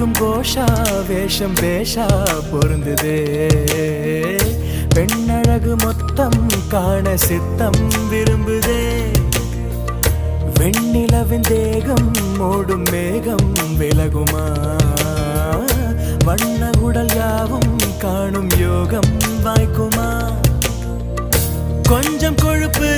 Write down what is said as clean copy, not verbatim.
அழகும் கோஷா வேஷம் பேஷா பொருந்துதே பெண்ணழகு மொத்தம் காண சித்தம் விரும்புதே வெண்ணிலவின் தேகம் மூடும் மேகம் விலகுமா வண்ண உடல் யாவும் காணும் யோகம் வாய்க்குமா கொஞ்சம் கொழுப்பு